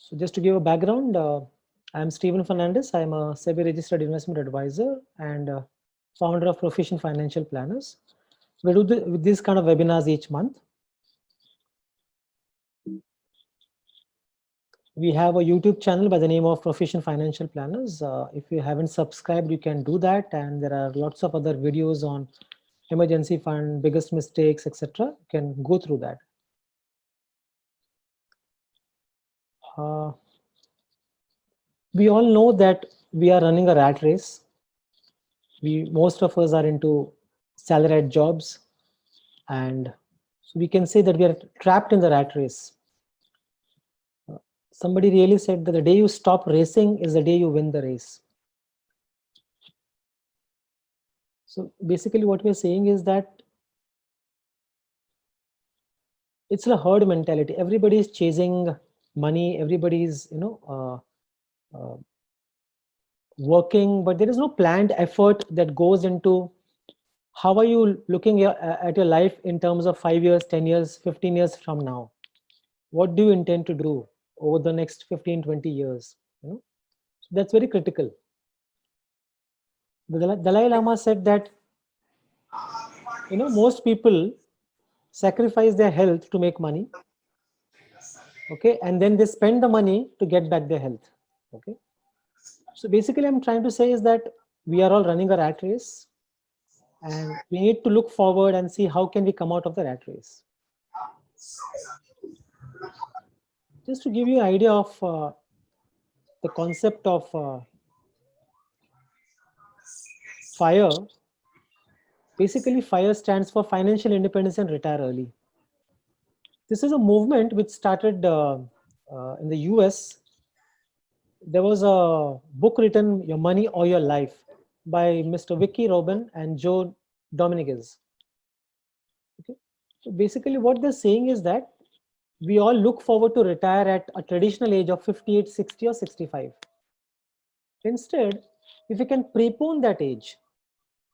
So just to give a background, I'm Steven Fernandez. I'm a SEBI registered investment advisor and founder of Proficient Financial Planners. We do this kind of webinars each month. We have a YouTube channel by the name of Proficient Financial Planners. If you haven't subscribed, you can do that. And there are lots of other videos on emergency fund, biggest mistakes, etc. You can go through that. We all know that we are running a rat race. Most of us are into salaried jobs, and so we can say that we are trapped in the rat race. Somebody really said that the day you stop racing is the day you win the race. So basically what we're saying is that it's a herd mentality. Everybody is chasing money, everybody is working, but there is no planned effort that goes into how are you looking at your life in terms of 5 years, 10 years, 15 years from now. What do you intend to do over the next 15, 20 years? So that's very critical. The Dalai Lama said that most people sacrifice their health to make money, okay, and then they spend the money to get back their health, okay. So basically I'm trying to say is that we are all running a rat race, and we need to look forward and see how can we come out of the rat race. Just to give you an idea of the concept of FIRE. Basically, FIRE stands for Financial Independence and Retire Early. This is a movement which started in the US. There was a book written, Your Money or Your Life, by Mr. Vicky Robin and Joe Dominguez. Okay. So basically what they're saying is that we all look forward to retire at a traditional age of 58, 60 or 65. Instead, if we can prepone that age,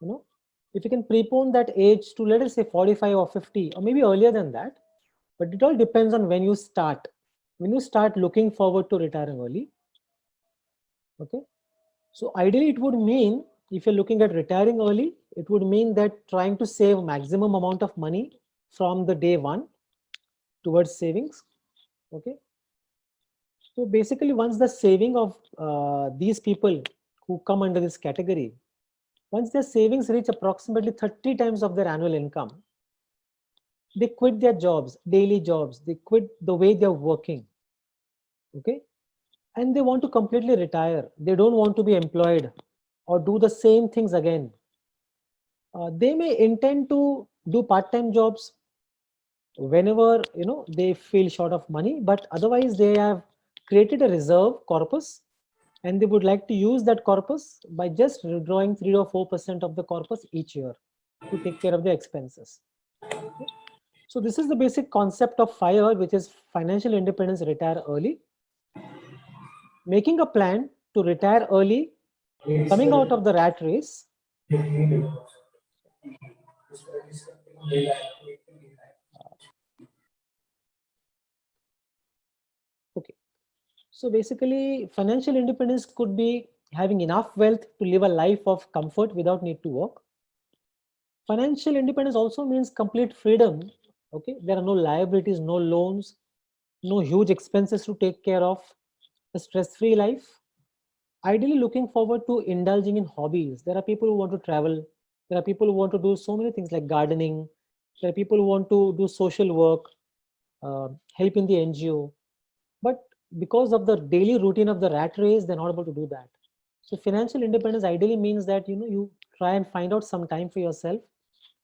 if you can prepone that age to, let us say, 45 or 50 or maybe earlier than that, but it all depends on when you start looking forward to retiring early. Okay, so ideally it would mean, if you're looking at retiring early, it would mean that trying to save maximum amount of money from the day one towards savings. Okay, so basically once the saving of these people who come under this category, once their savings reach approximately 30 times of their annual income, they quit their jobs, daily jobs, they quit the way they're working, okay, and they want to completely retire. They don't want to be employed or do the same things again. They may intend to do part-time jobs whenever they feel short of money, but otherwise they have created a reserve corpus, and they would like to use that corpus by just withdrawing 3 or 4% of the corpus each year to take care of the expenses. Okay. So this is the basic concept of FIRE, which is financial independence, retire early. Making a plan to retire early, coming out of the rat race. Okay. So basically, financial independence could be having enough wealth to live a life of comfort without need to work. Financial independence also means complete freedom. Okay, there are no liabilities, no loans, no huge expenses to take care of, a stress-free life. Ideally looking forward to indulging in hobbies. There are people who want to travel. There are people who want to do so many things like gardening. There are people who want to do social work, help in the NGO. But because of the daily routine of the rat race, they're not able to do that. So financial independence ideally means that you try and find out some time for yourself.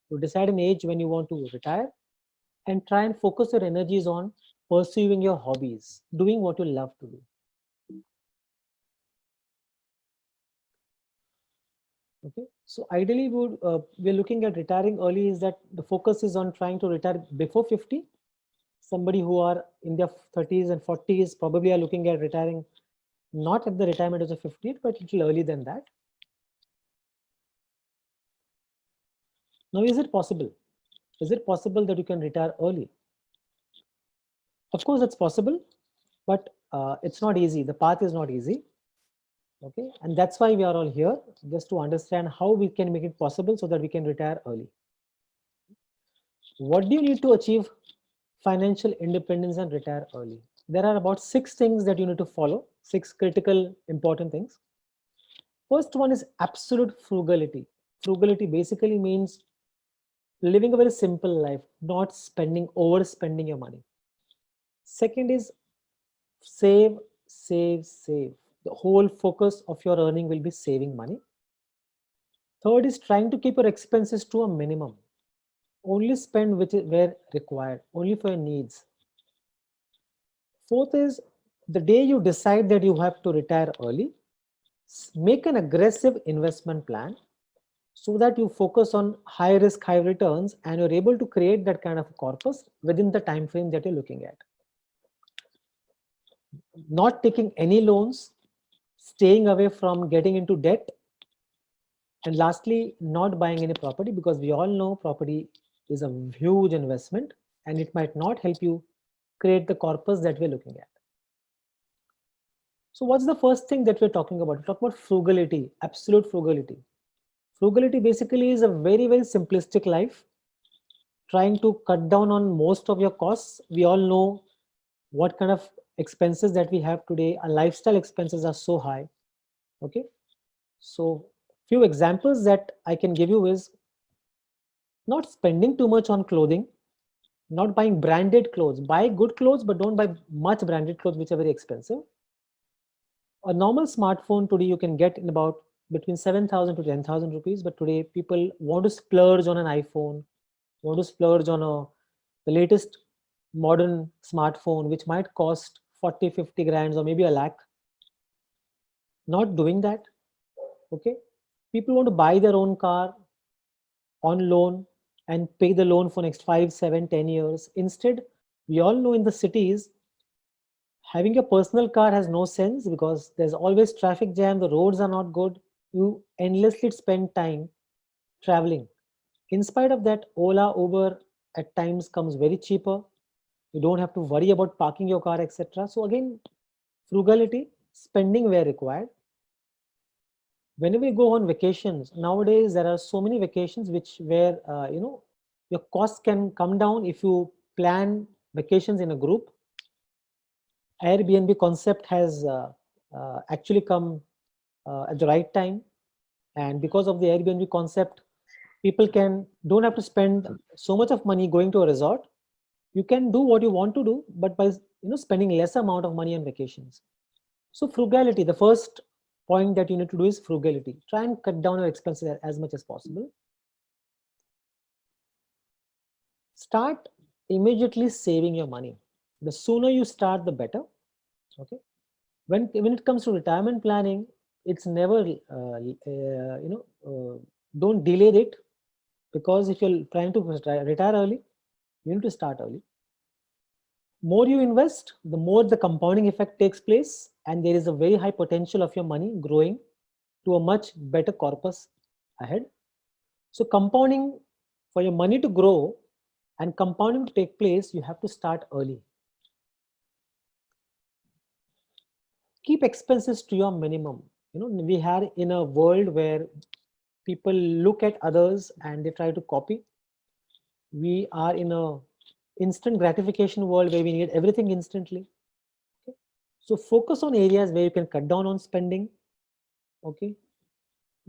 You decide an age when you want to retire, and try and focus your energies on pursuing your hobbies, doing what you love to do. Okay, so ideally we're looking at retiring early is that the focus is on trying to retire before 50. Somebody who are in their 30s and 40s probably are looking at retiring not at the retirement age of 50, but a little early than that. Now, is it possible? Is it possible that you can retire early? Of course, it's possible, but it's not easy. The path is not easy. Okay, and that's why we are all here, just to understand how we can make it possible so that we can retire early. What do you need to achieve financial independence and retire early? There are about 6 things that you need to follow, 6 critical important things. First one is absolute frugality. Frugality basically means living a very simple life, not overspending your money. Second is save, save, save. The whole focus of your earning will be saving money. Third is trying to keep your expenses to a minimum. Only spend where required, only for your needs. Fourth is the day you decide that you have to retire early, make an aggressive investment plan so that you focus on high risk, high returns, and you're able to create that kind of corpus within the time frame that you're looking at. Not taking any loans, staying away from getting into debt, and lastly, not buying any property, because we all know property is a huge investment and it might not help you create the corpus that we're looking at. So what's the first thing that we're talking about? We talk about frugality, absolute frugality. Frugality basically is a very, very simplistic life, trying to cut down on most of your costs. We all know what kind of expenses that we have today. Our lifestyle expenses are so high. Okay. So few examples that I can give you is not spending too much on clothing, not buying branded clothes. Buy good clothes, but don't buy much branded clothes, which are very expensive. A normal smartphone today you can get in about between 7,000 to 10,000 rupees, but today people want to splurge on an iPhone, want to splurge on the latest modern smartphone, which might cost 40, 50 grand or maybe a lakh. Not doing that. Okay. People want to buy their own car on loan and pay the loan for next 5, 7, 10 years. Instead, we all know in the cities, having a personal car has no sense because there's always traffic jam, the roads are not good. You endlessly spend time traveling. In spite of that, Ola, Uber at times comes very cheaper. You don't have to worry about parking your car, etc. So again, frugality, spending where required. Whenever you go on vacations, nowadays there are so many vacations where your costs can come down if you plan vacations in a group. Airbnb concept has actually come at the right time, and because of the Airbnb concept, people don't have to spend so much of money going to a resort. You can do what you want to do, but by spending less amount of money on vacations. So frugality, the first point that you need to do is frugality. Try and cut down your expenses as much as possible. Start immediately saving your money. The sooner you start, the better. Okay. When it comes to retirement planning, it's never don't delay it, because if you're trying to retire early, you need to start early. More you invest, the more the compounding effect takes place, and there is a very high potential of your money growing to a much better corpus ahead. So compounding, for your money to grow and compounding to take place, you have to start early. Keep expenses to your minimum. We are in a world where people look at others and they try to copy. We are in a instant gratification world where we need everything instantly. Okay? So focus on areas where you can cut down on spending. Okay.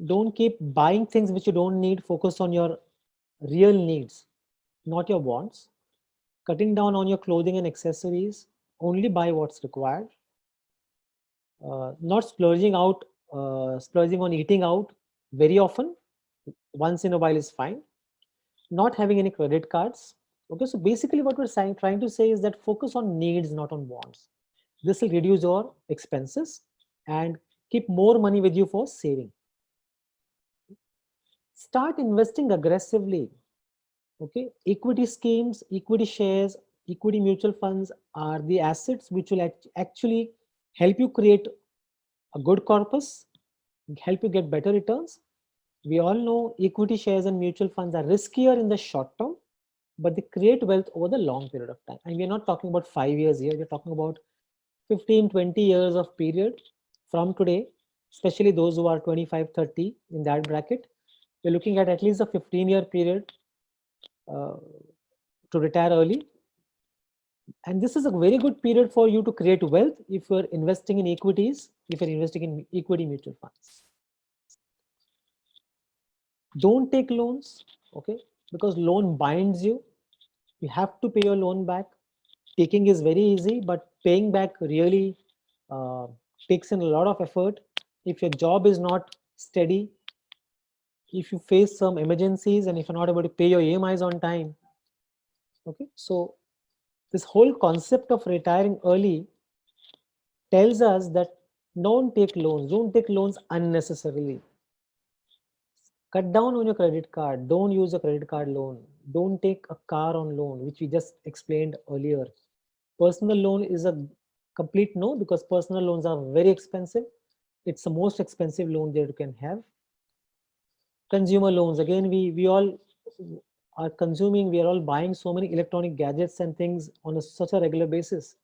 Don't keep buying things which you don't need. Focus on your real needs, not your wants. Cutting down on your clothing and accessories. Only buy what's required. Not splurging on eating out very often. Once in a while is fine. Not having any credit cards. Okay, so basically what we're trying to say is that focus on needs, not on wants. This will reduce your expenses and keep more money with you for saving. Start investing aggressively. Okay, equity schemes, equity shares, equity mutual funds are the assets which will actually help you create a good corpus, help you get better returns. We all know equity shares and mutual funds are riskier in the short term, but they create wealth over the long period of time. And we're not talking about 5 years here, we're talking about 15-20 years of period from today, especially those who are 25-30 in that bracket. We're looking at least a 15-year period uh, to retire early. And this is a very good period for you to create wealth if you're investing in equities, if you're investing in equity mutual funds. Don't take loans, okay? Because loan binds you. You have to pay your loan back. Taking is very easy, but paying back really uh, takes in a lot of effort. If your job is not steady, if you face some emergencies, and if you're not able to pay your EMIs on time, okay? So this whole concept of retiring early tells us that don't take loans unnecessarily. Cut down on your credit card. Don't use a credit card loan. Don't take a car on loan, which we just explained earlier. Personal loan is a complete no, because personal loans are very expensive. It's the most expensive loan that you can have. Consumer loans, again, we all are consuming, we are all buying so many electronic gadgets and things on such a regular basis.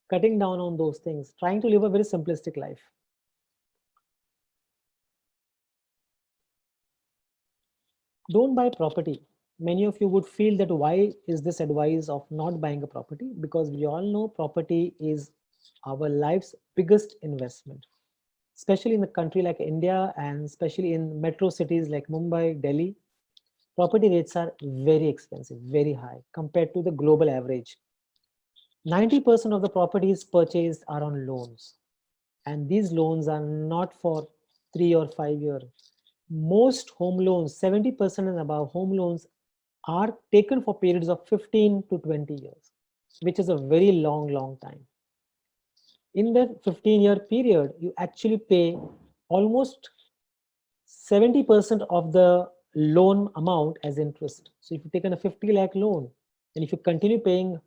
Cutting down on those things, trying to live a very simplistic life. Don't buy property. Many of you would feel that why is this advice of not buying a property? Because we all know property is our life's biggest investment, especially in a country like India and especially in metro cities like Mumbai, Delhi. Property rates are very expensive, very high compared to the global average. 90% of the properties purchased are on loans, and these loans are not for 3 or 5 years. Most home loans, 70% and above home loans, are taken for periods of 15 to 20 years, which is a very long time. In that 15-year period, you actually pay almost 70% of the loan amount as interest. So if you taken a 50 lakh loan, and if you continue paying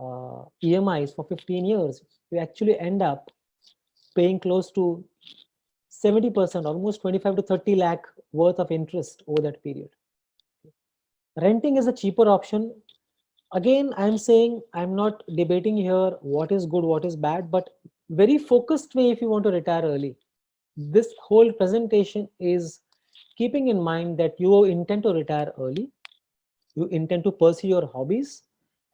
EMIs for 15 years, you actually end up paying close to 70%, almost 25 to 30 lakh worth of interest over that period. Renting is a cheaper option. Again, I'm saying, I'm not debating here what is good, what is bad, but very focused way if you want to retire early. This whole presentation is keeping in mind that you intend to retire early, you intend to pursue your hobbies,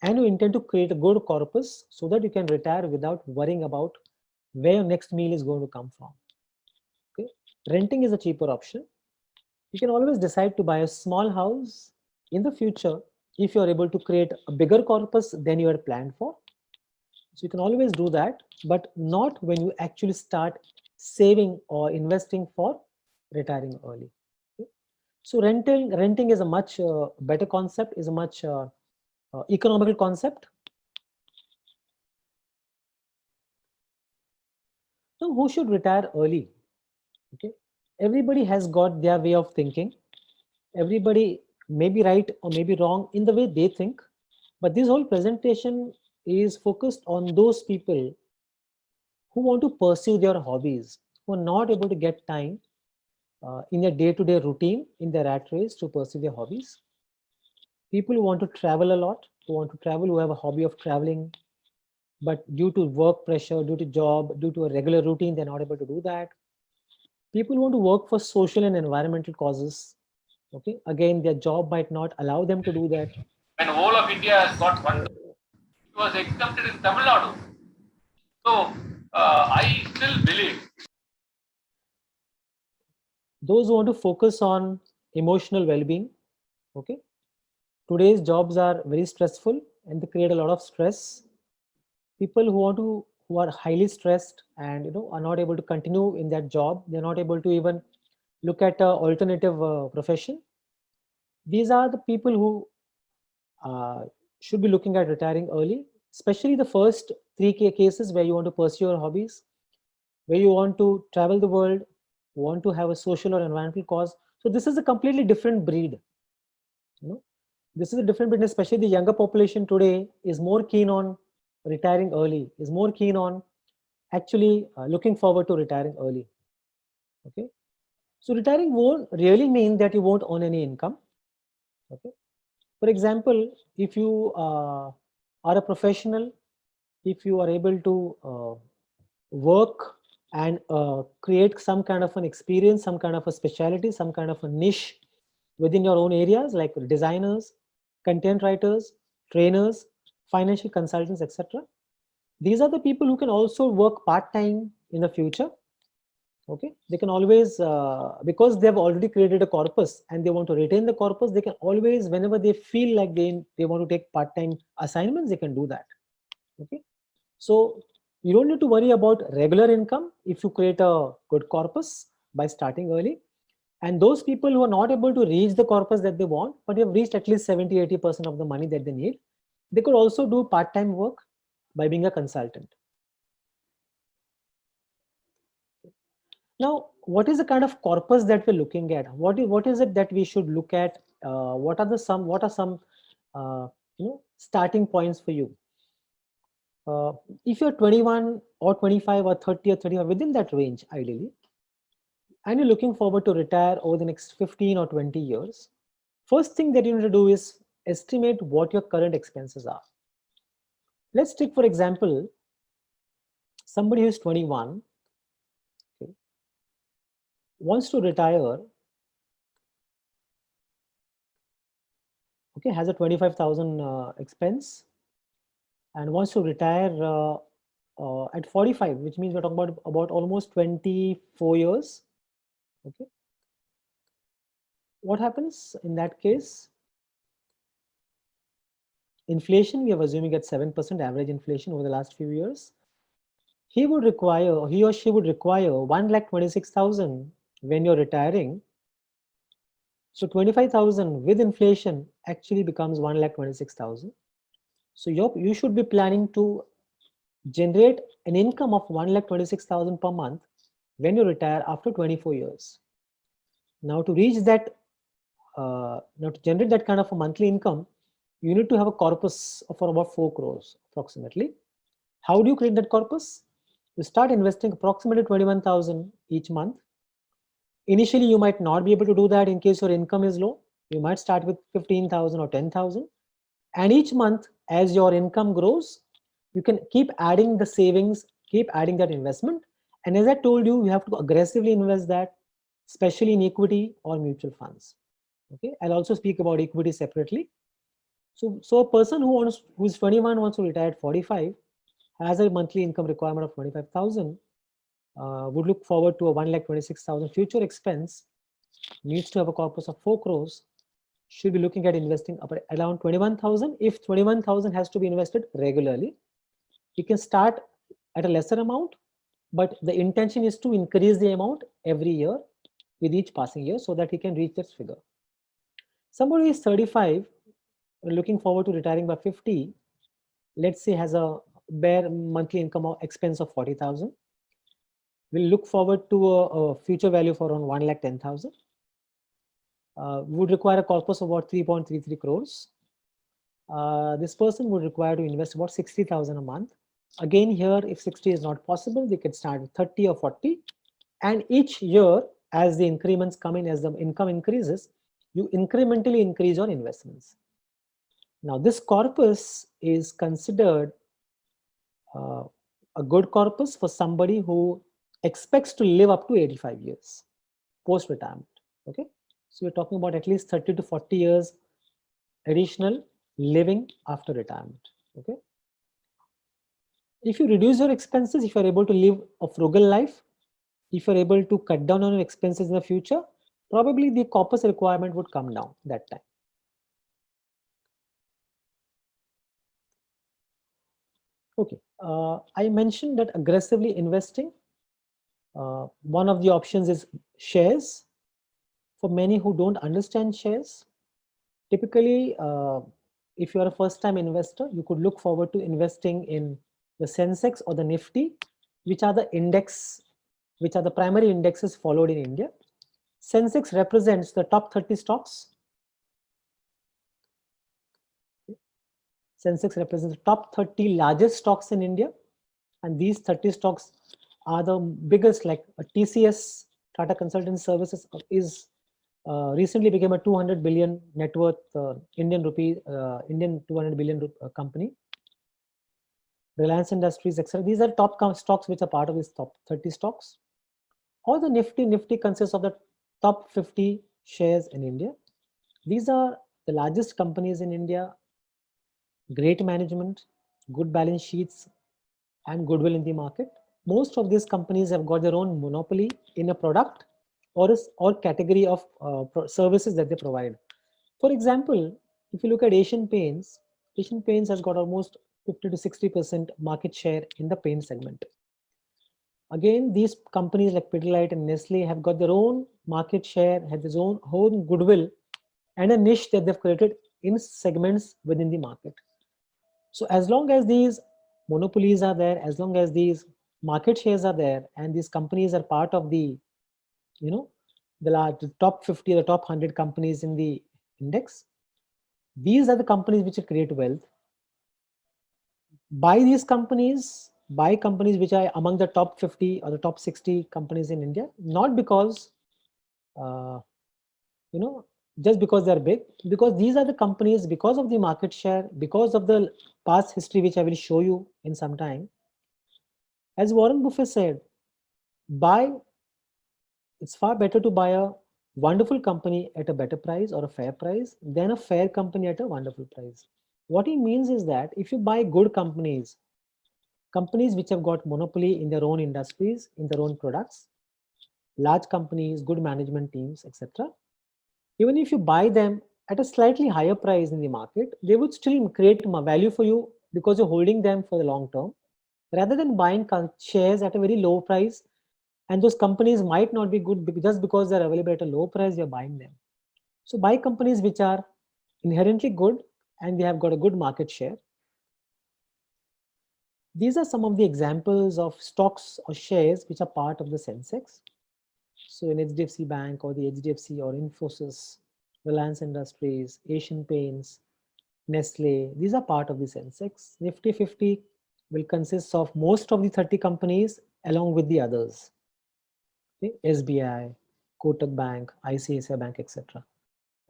and you intend to create a good corpus so that you can retire without worrying about where your next meal is going to come from. Okay? Renting is a cheaper option. You can always decide to buy a small house in the future if you are able to create a bigger corpus than you had planned for. So you can always do that, but not when you actually start saving or investing for retiring early. Okay? So renting is a much better concept, is a much economical concept. So who should retire early? Okay, everybody has got their way of thinking. Everybody may be right or may be wrong in the way they think, but this whole presentation is focused on those people who want to pursue their hobbies, who are not able to get time in their day-to-day routine, in their rat race to pursue their hobbies. People who want to travel a lot, who have a hobby of traveling, but due to work pressure, due to job, due to a regular routine, they're not able to do that. People who want to work for social and environmental causes. Okay, again, their job might not allow them to do that. When whole of India has got one, it was exempted in Tamil Nadu. So I still believe Those who want to focus on emotional well-being. Okay, today's jobs are very stressful and they create a lot of stress. People who are highly stressed and are not able to continue in that job, they're not able to even look at a alternative profession. These are the people who uh, should be looking at retiring early, especially the first three cases where you want to pursue your hobbies, where you want to travel the world, want to have a social or environmental cause. So this is a completely different breed. You know, this is a different breed. Especially the younger population today is more keen on retiring early, is more keen on actually looking forward to retiring early. Okay, so retiring won't really mean that you won't earn any income. Okay, for example, if you are a professional if you are able to work and create some kind of an experience, some kind of a specialty, some kind of a niche within your own areas, like designers, content writers, trainers, financial consultants, etc. These are the people who can also work part-time in the future. Okay, they can always, because they've already created a corpus and they want to retain the corpus, they can always, whenever they feel like they want to take part-time assignments, they can do that. Okay, so you don't need to worry about regular income if you create a good corpus by starting early. And those people who are not able to reach the corpus that they want, but have reached at least 70-80% of the money that they need, they could also do part-time work by being a consultant. Now, what is the kind of corpus that we're looking at? What is it that we should look at? What are some starting points for you? If you're 21 or 25 or 30 or 35, within that range, ideally, and you're looking forward to retire over the next 15 or 20 years, first thing that you need to do is estimate what your current expenses are. Let's take, for example, somebody who's 21, okay, wants to retire, okay, has a 25,000 expense and wants to retire at 45, which means we're talking about almost 24 years. Okay, what happens in that case? Inflation, we are assuming at 7% average inflation over the last few years. He or she would require 1,26,000 when you're retiring. So 25,000 with inflation actually becomes 1,26,000. So you should be planning to generate an income of 1,26,000 per month when you retire after 24 years. Now to reach that, now to generate that kind of a monthly income, you need to have a corpus of about 4 crores approximately. How do you create that corpus? You start investing approximately 21,000 each month. Initially, you might not be able to do that in case your income is low. You might start with 15,000 or 10,000. And each month, as your income grows, you can keep adding the savings, keep adding that investment. And as I told you, you have to aggressively invest that, especially in equity or mutual funds. Okay, I'll also speak about equity separately. So a person who's 21 wants to retire at 45 has a monthly income requirement of 25,000. Would look forward to a 1,26,000 future expense, needs to have a corpus of 4 crores, should be looking at investing up around 21,000. If 21,000 has to be invested regularly, you can start at a lesser amount, but the intention is to increase the amount every year with each passing year so that he can reach this figure. Somebody is 35, looking forward to retiring by 50, let's say has a bare monthly income or expense of 40,000. We'll look forward to a future value for around 1,10,000. Would require a corpus of about 3.33 crores. This person would require to invest about 60,000 a month. Again, here, if 60 is not possible, they can start with 30 or 40. And each year, as the increments come in, as the income increases, you incrementally increase your investments. Now, this corpus is considered a good corpus for somebody who expects to live up to 85 years post-retirement. Okay, so we're talking about at least 30 to 40 years additional living after retirement. Okay, if you reduce your expenses, if you're able to live a frugal life, if you're able to cut down on your expenses in the future, probably the corpus requirement would come down that time. Okay, I mentioned that aggressively investing, one of the options is shares. For many who don't understand shares, typically, if you are a first-time investor, you could look forward to investing in the Sensex or the Nifty, which are the primary indexes followed in India. Sensex represents the top 30 stocks. Sensex represents the top 30 largest stocks in India, and these 30 stocks are the biggest, like TCS, Tata Consultancy Services, is recently became a 200 billion net worth Indian 200 billion company. Reliance Industries, etc. These are top stocks which are part of this top 30 stocks. Or the Nifty consists of the top 50 shares in India. These are the largest companies in India, great management, good balance sheets, and goodwill in the market. Most of these companies have got their own monopoly in a product or category of services that they provide. For example, if you look at Asian Paints has got almost 50 to 60% market share in the paint segment. Again, these companies like Pidilite and Nestle have got their own market share, have their own goodwill, and a niche that they've created in segments within the market. So as long as these monopolies are there, as long as these market shares are there, and these companies are part of the, you know, the top 50, the top 100 companies in the index, these are the companies which will create wealth. Buy companies which are among the top 50 or the top 60 companies in India, not because, uh, just because they're big, because these are the companies, because of the market share, because of the past history, which I will show you in some time. As Warren Buffett said, it's far better to buy a wonderful company at a better price or a fair price than a fair company at a wonderful price. What he means is that if you buy good companies which have got monopoly in their own industries, in their own products, large companies, good management teams, etc., even if you buy them at a slightly higher price in the market, they would still create value for you because you're holding them for the long term, rather than buying shares at a very low price. And those companies might not be good just because they're available at a low price, you're buying them. So buy companies which are inherently good and they have got a good market share. These are some of the examples of stocks or shares which are part of the Sensex. So in HDFC Bank or the HDFC or Infosys, Reliance Industries, Asian Paints, Nestle, these are part of the Sensex. Nifty 50 will consist of most of the 30 companies along with the others. Okay? SBI, Kotak Bank, ICICI Bank, etc.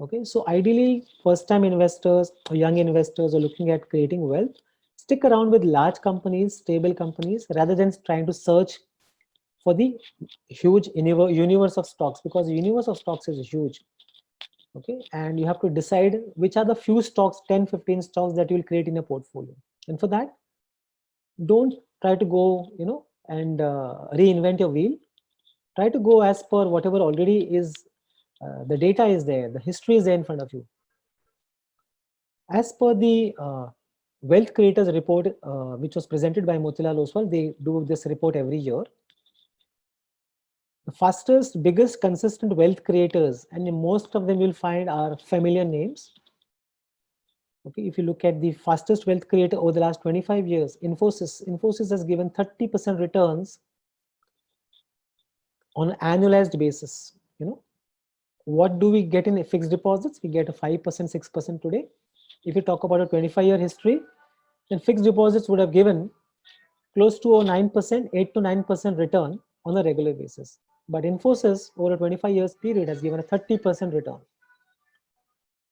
Okay, so ideally, first-time investors or young investors are looking at creating wealth. Stick around with large companies, stable companies, rather than trying to search for the huge universe of stocks, because the universe of stocks is huge. Okay, and you have to decide which are the few stocks, 10, 15 stocks that you will create in a portfolio. And for that, don't try to go, and reinvent your wheel. Try to go as per whatever already is, the data is there, the history is there in front of you. As per the Wealth Creators Report, which was presented by Motilal Oswal, they do this report every year. The fastest, biggest, consistent wealth creators, and most of them you'll find are familiar names. Okay, if you look at the fastest wealth creator over the last 25 years, Infosys has given 30% returns on an annualized basis. What do we get in fixed deposits? We get a 5%, 6% today. If you talk about a 25-year history, then fixed deposits would have given close to a 9%, 8 to 9% return on a regular basis. But Infosys over a 25 years period has given a 30% return.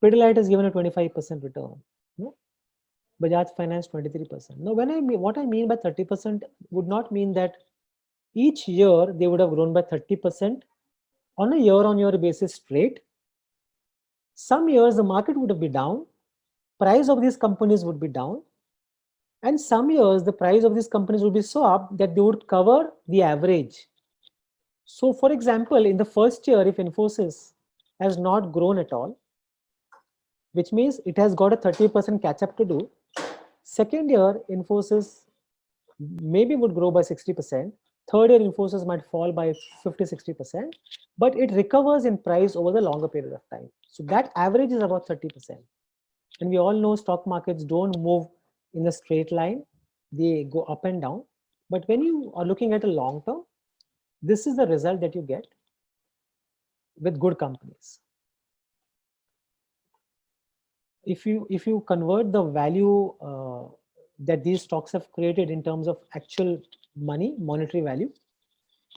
Pidilite has given a 25% return. Bajaj Finance 23%. Now, what I mean by 30% would not mean that each year they would have grown by 30% on a year-on-year basis straight. Some years the market would have been down, price of these companies would be down, and some years the price of these companies would be so up that they would cover the average. So for example, in the first year, if Infosys has not grown at all, which means it has got a 30% catch up to do. Second year, Infosys maybe would grow by 60%. Third year, Infosys might fall by 50, 60%, but it recovers in price over the longer period of time. So that average is about 30%. And we all know stock markets don't move in a straight line. They go up and down. But when you are looking at a long term, this is the result that you get with good companies. If you convert the value that these stocks have created in terms of actual money, monetary value,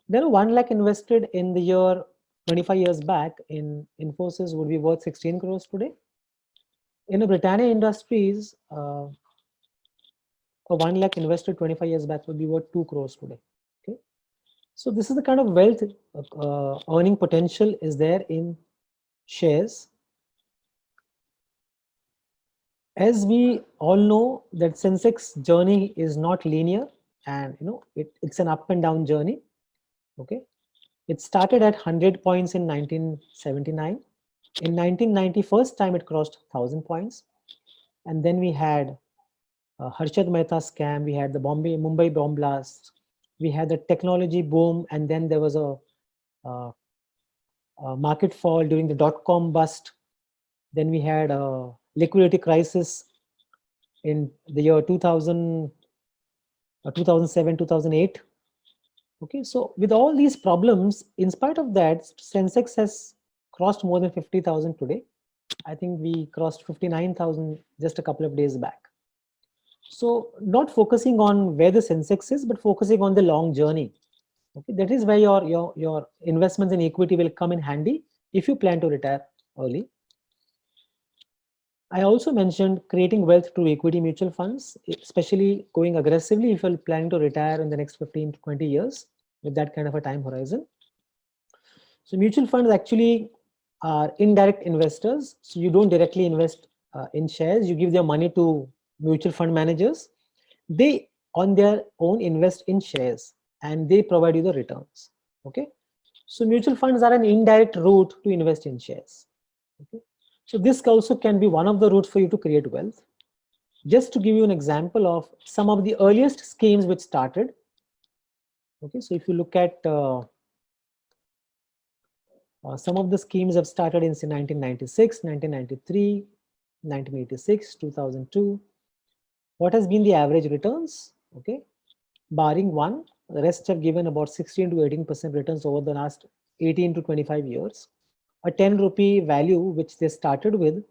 then 1 lakh invested in the year 25 years back in Infosys would be worth 16 crores today. In a Britannia Industries, a 1 lakh invested 25 years back would be worth 2 crores today. Okay. So this is the kind of wealth earning potential is there in shares. As we all know that Sensex journey is not linear, and it's an up and down journey. Okay. It started at 100 points in 1979. In 1990, first time it crossed 1,000 points. And then we had Harshad Mehta scam, we had the Mumbai bomb blast, we had the technology boom, and then there was a market fall during the dot-com bust. Then we had a liquidity crisis in the year 2000, 2007, 2008. Okay, so with all these problems, in spite of that, Sensex has crossed more than 50,000 today. I think we crossed 59,000 just a couple of days back. So not focusing on where the Sensex is, but focusing on the long journey. Okay, that is where your investments in equity will come in handy if you plan to retire early. I also mentioned creating wealth through equity mutual funds, especially going aggressively if you're planning to retire in the next 15 to 20 years with that kind of a time horizon. So mutual funds actually are indirect investors. So you don't directly invest in shares. You give their money to mutual fund managers. They on their own invest in shares and they provide you the returns. Okay. So mutual funds are an indirect route to invest in shares. Okay. So this also can be one of the routes for you to create wealth. Just to give you an example of some of the earliest schemes which started. Okay, so if you look at some of the schemes have started in say 1996, 1993, 1986, 2002. What has been the average returns? Okay, barring one, the rest have given about 16 to 18% returns over the last 18 to 25 years. A 10 rupee value which they started with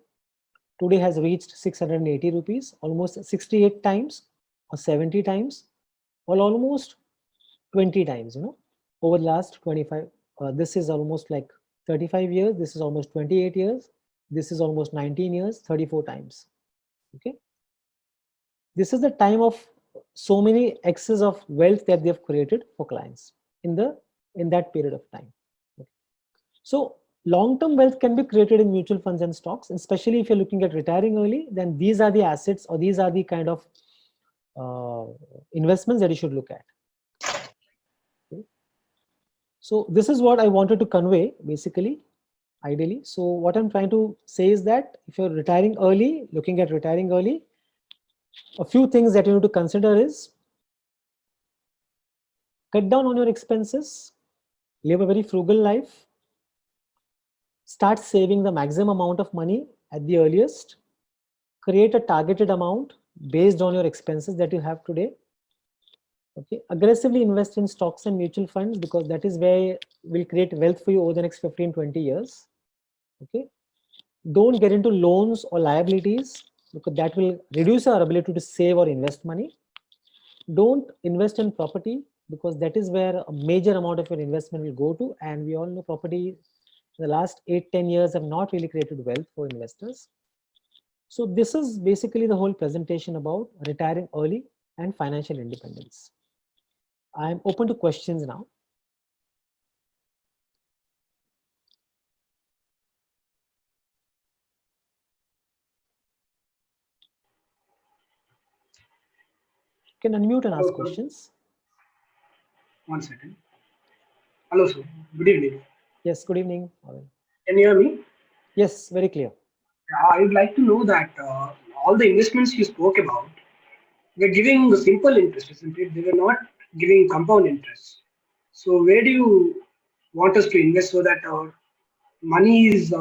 today has reached 680 rupees, almost 68 times or 70 times, or almost 20 times, over the last 25. This is almost like 35 years. This is almost 28 years. This is almost 19 years, 34 times. Okay. This is the time of so many excess of wealth that they have created for clients in that period of time. Okay. So long-term wealth can be created in mutual funds and stocks, especially if you're looking at retiring early, then these are the assets or these are the kind of investments that you should look at. Okay. So this is what I wanted to convey basically, ideally. So what I'm trying to say is that if you're retiring early, looking at retiring early, a few things that you need to consider is cut down on your expenses, live a very frugal life, start saving the maximum amount of money at the earliest, create a targeted amount based on your expenses that you have today. Okay, aggressively invest in stocks and mutual funds because that is where will create wealth for you over the next 15, 20 years. Okay, don't get into loans or liabilities because that will reduce your ability to save or invest money. Don't invest in property because that is where a major amount of your investment will go to, and we all know property in the last 8-10 years have not really created wealth for investors. So this is basically the whole presentation about retiring early and financial independence. I'm open to questions now. You can unmute and ask questions. One second. Hello, sir. Good evening. Yes, good evening. Can you hear me? Yes, very clear. I would like to know that all the investments you spoke about, they're giving simple interest, isn't it? They were not giving compound interest. So where do you want us to invest so that our money is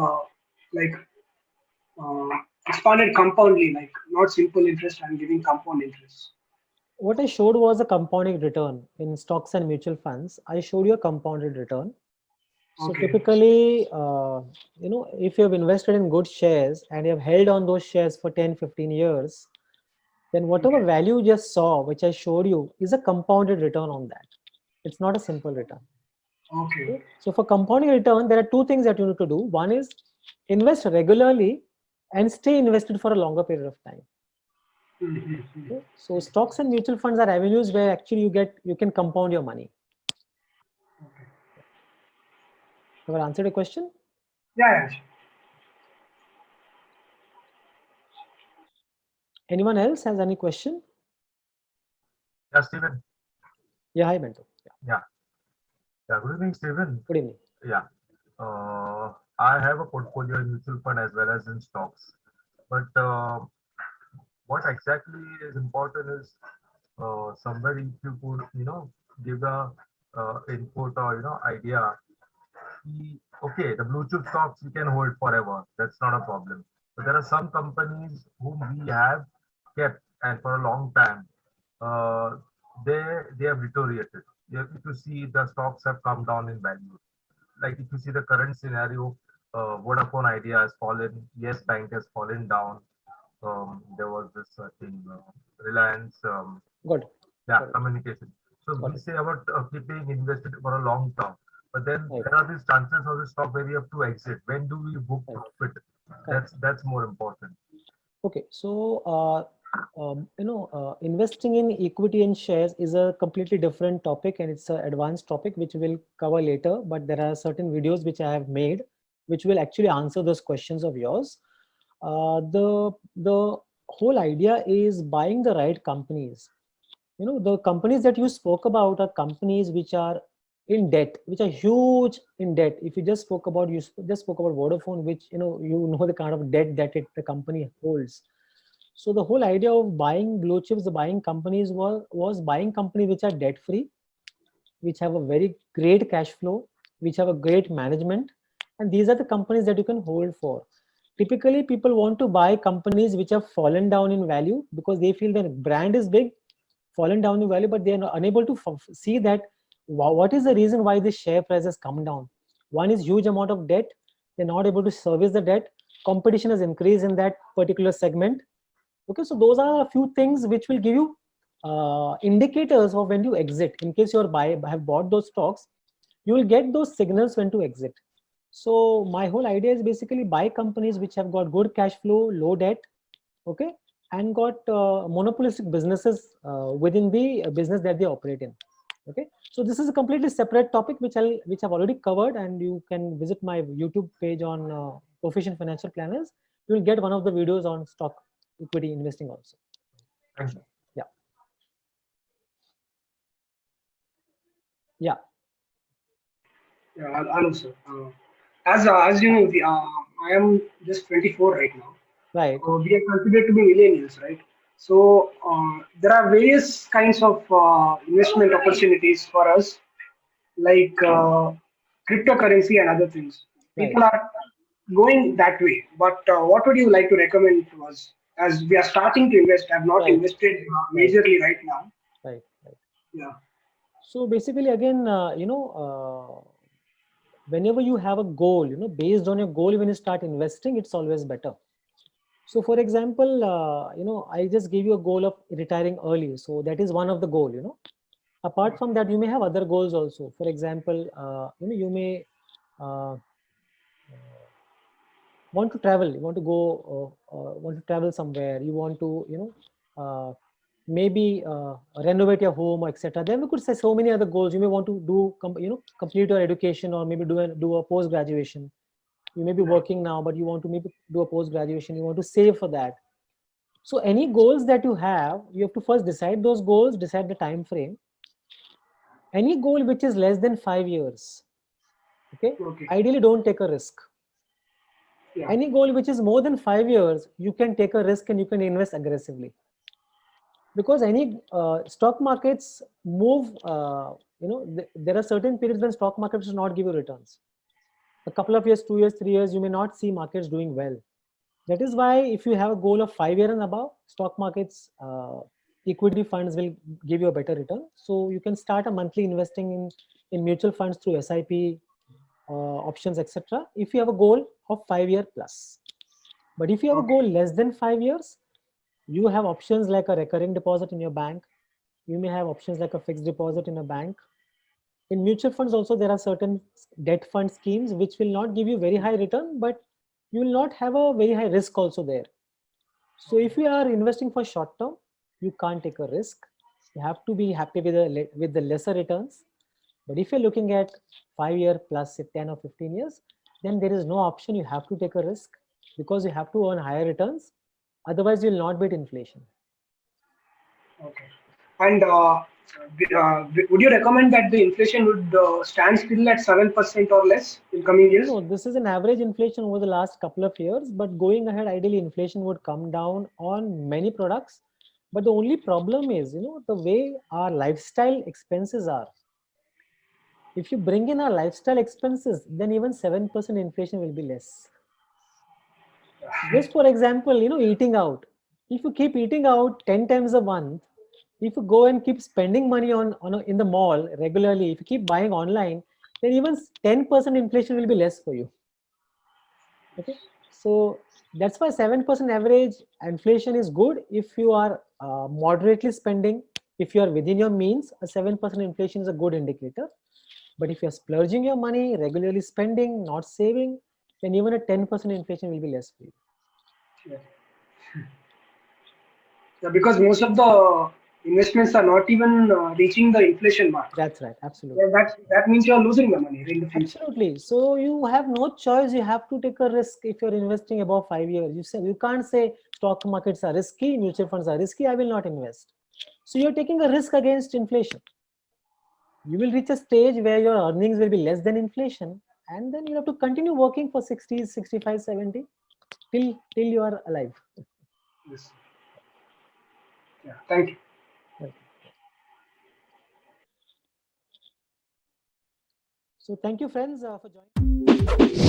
like uh, expanded compoundly, like not simple interest and giving compound interest? What I showed was a compounding return in stocks and mutual funds. I showed you a compounded return. So Okay. typically, if you have invested in good shares and you have held on those shares for 10, 15 years, then whatever Okay. value you just saw, which I showed you, is a compounded return on that. It's not a simple return. Okay. So for compounding return, there are two things that you need to do. One is invest regularly and stay invested for a longer period of time. Okay? So stocks and mutual funds are avenues where actually you can compound your money. Have I answered a question? Yeah, yeah. Anyone else has any question? Yeah, Stephen. Yeah, hi Bento. Yeah. Yeah. Good evening, Stephen. Good evening. Yeah. I have a portfolio in mutual fund as well as in stocks. But what exactly is important is somebody if you could, give the input or idea. Okay, the blue chip stocks we can hold forever. That's not a problem. But there are some companies whom we have kept and for a long time, uh, they they have deteriorated. If you see the stocks have come down in value. Like if you see the current scenario, Vodafone Idea has fallen. Yes Bank has fallen down. There was this thing, Reliance. Good. Yeah, Got it. communication. So Got we it. say about keeping invested for a long term, but then Right. there are these chances of the stock where we have to exit. When do we book Right. profit? Correct. That's more important. Okay, so investing in equity and shares is a completely different topic, and it's an advanced topic which we'll cover later. But there are certain videos which I have made which will actually answer those questions of yours. The whole idea is buying the right companies. The companies that you spoke about are companies which are in debt, which are huge in debt. If you just spoke about Vodafone, which you know the kind of debt that the company holds. So the whole idea of buying blue chips, the buying companies was buying companies which are debt free, which have a very great cash flow, which have a great management, and these are the companies that you can hold for. Typically, people want to buy companies which have fallen down in value because they feel their brand is big, fallen down in value, but they are unable to see that what is the reason why the share price has come down. One is huge amount of debt; they're not able to service the debt. Competition has increased in that particular segment. Okay, so those are a few things which will give you indicators of when you exit. In case you have bought those stocks, you will get those signals when to exit. So my whole idea is basically buy companies which have got good cash flow, low debt, okay, and got monopolistic businesses within the business that they operate in. Okay, so this is a completely separate topic which I've already covered, and you can visit my YouTube page on Proficient Financial Planners. You will get one of the videos on stock equity investing also. Thank you. Yeah. Yeah. Yeah, Anu sir. As you know, I am just 24 right now. Right. We are considered to be millennials, right? So there are various kinds of investment opportunities for us, like cryptocurrency and other things. Right. People are going that way. But what would you like to recommend to us as we are starting to invest? I've not Right. invested majorly right now. Right. Right. Yeah. So basically, again, whenever you have a goal, based on your goal, when you start investing, it's always better. So, for example, I just gave you a goal of retiring early. So that is one of the goal. Apart from that, you may have other goals also. For example, you may want to travel. You want to go, want to travel somewhere. You want to, maybe renovate your home, etc. Then we could say so many other goals. You may want to do, complete your education, or maybe do a post graduation. You may be working now, but you want to maybe do a post graduation. You want to save for that. So any goals that you have to first decide those goals, decide the time frame. Any goal which is less than 5 years, okay, Okay. ideally don't take a risk. Yeah. Any goal which is more than 5 years, you can take a risk and you can invest aggressively. Because any stock markets move, there are certain periods when stock markets does not give you returns. A couple of years, 2 years, 3 years, you may not see markets doing well. That is why if you have a goal of 5 years and above, stock markets, equity funds will give you a better return. So you can start a monthly investing in mutual funds through SIP, options, etc. if you have a goal of 5 year plus. But if you have a goal less than 5 years, you have options like a recurring deposit in your bank. You may have options like a fixed deposit in a bank. In mutual funds also, there are certain debt fund schemes which will not give you very high return, but you will not have a very high risk also there. So if you are investing for short term, you can't take a risk. You have to be happy with the lesser returns. But if you're looking at 5 year plus say 10 or 15 years, then there is no option. You have to take a risk because you have to earn higher returns. Otherwise, you'll not beat inflation. Okay. And would you recommend that the inflation would stand still at 7% or less in coming years? No, this is an average inflation over the last couple of years, but going ahead, ideally inflation would come down on many products. But the only problem is, the way our lifestyle expenses are. If you bring in our lifestyle expenses, then even 7% inflation will be less. Just for example, eating out. If you keep eating out 10 times a month, if you go and keep spending money in the mall regularly, if you keep buying online, then even 10% inflation will be less for you. Okay, so that's why 7% average inflation is good if you are moderately spending. If you are within your means, a 7% inflation is a good indicator. But if you're splurging your money, regularly spending, not saving, then even a 10% inflation will be less for you. Yeah, because most of the investments are not even reaching the inflation mark. That's right, absolutely. Yeah, that means you're losing the money in the future. Absolutely. So you have no choice. You have to take a risk if you're investing above 5 years. You can't say stock markets are risky, mutual funds are risky, I will not invest. So you're taking a risk against inflation. You will reach a stage where your earnings will be less than inflation, and then you have to continue working for 60, 65, 70 till you are alive. Yes. Yeah, thank you. Right. So thank you, friends, for joining.